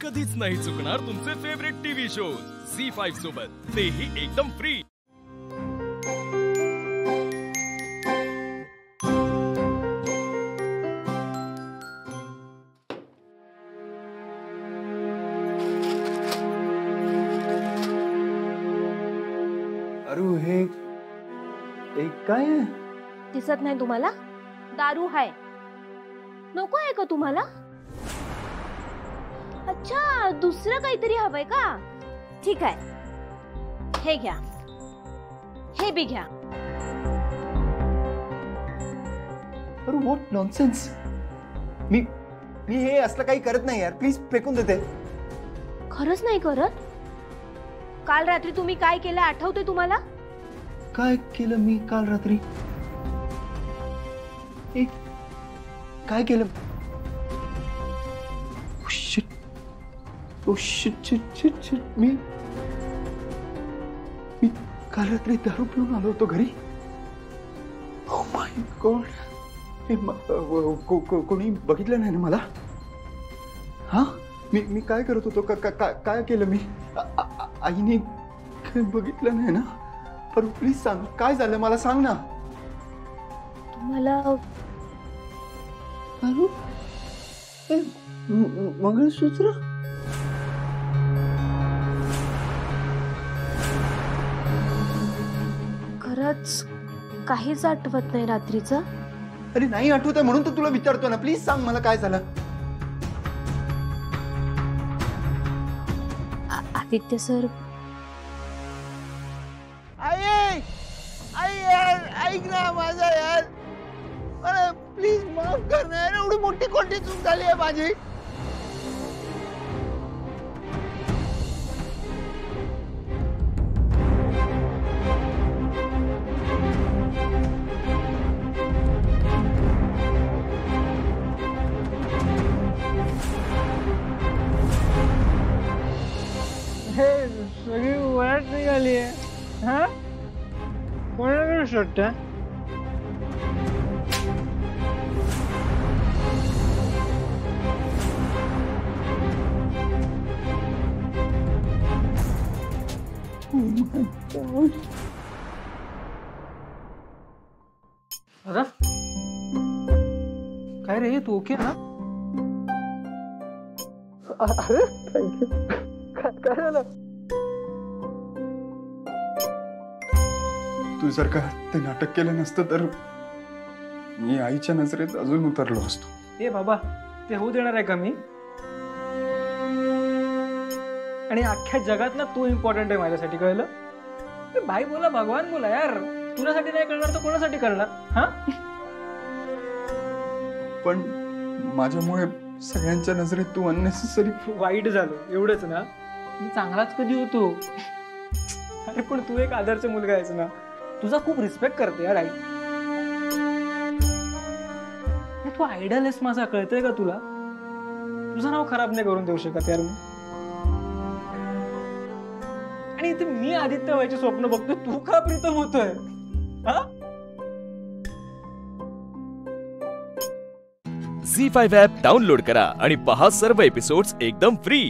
कधीच नाही चुकणार तुमचे फेवरेट टीव्ही शोज झी5 सोबत, तेही एकदम फ्री। अरे हे काय आहे? दिसत नाही तुम्हाला? दारू आहे। नको आहे का तुम्हाला? अच्छा, दुसरं काहीतरी हवंय का? ठीक आहे, हे घ्या, हे बी घ्या। अरे व्हॉट नॉनसेन्स। मी हे असलं काही करत नाही यार, प्लीज फेकून देते। खरंच नाही करत? काल रात्री तुम्ही काय केलं आठवतंय तुम्हाला? काय केलं मी काल रात्री? काय केलं? मी काल रात्री दारू पिऊन आलो होतो घरी। ओ माय गॉड, कोणी बघितलं नाही ना मला? हा, मी काय करत होतो? काय केलं मी? आईने बघितलं नाही ना? पर प्लीज सांग, काय झालं मला सांग ना। तुम्हाला दारू? मंगळसूत्र? खरंच काहीच आठवत नाही रात्रीचं? अरे नाही आठवत आहे म्हणून तर तुला विचारतो ना, प्लीज सांग मला काय झालं। आदित्य सर, आई यार, ऐक ना माझा यार, मला प्लीज माफ कर ना यार, एवढी मोठी कोणती चूक झाली आहे माझी। हे सगळी वयात निघाली आहे। हा, कोणाकडे शर्ट आहे? काय रे, तू ओके ना? अरे थँक्यू। काय झालं? तू जर का ते नाटक केलं नसतं तर मी आईच्या नजरेत अजून उतरलो असतो। ए बाबा, ते होऊ देणार आहे का मी? आणि अख्ख्या जगात ना तू इम्पॉर्टंट आहे माझ्यासाठी, कळलं? भाई बोला भगवान बोला यार, तुझ्यासाठी नाही करणार तर कोणासाठी करणार? हा, पण माझ्यामुळे सगळ्यांच्या नजरेत तू अननेसेसरी वाईट झालो एवढंच ना? मी चांगलाच कधी होतो? अरे पण तू एक आदर्श मुलगा आहेस ना, तुझा खूप रिस्पेक्ट करते यार आई। तू आयडल आहेस माझा, कळतंय का तुला? तुझं नाव खराब नाही करून देऊ शकत यार मी। आणि इथे मी आदित्य व्हायचे स्वप्न बघतोय, तू का प्रीतम होतोय? हा, झी5 ॲप डाउनलोड करा आणि पहा सर्व एपिसोड्स एकदम फ्री।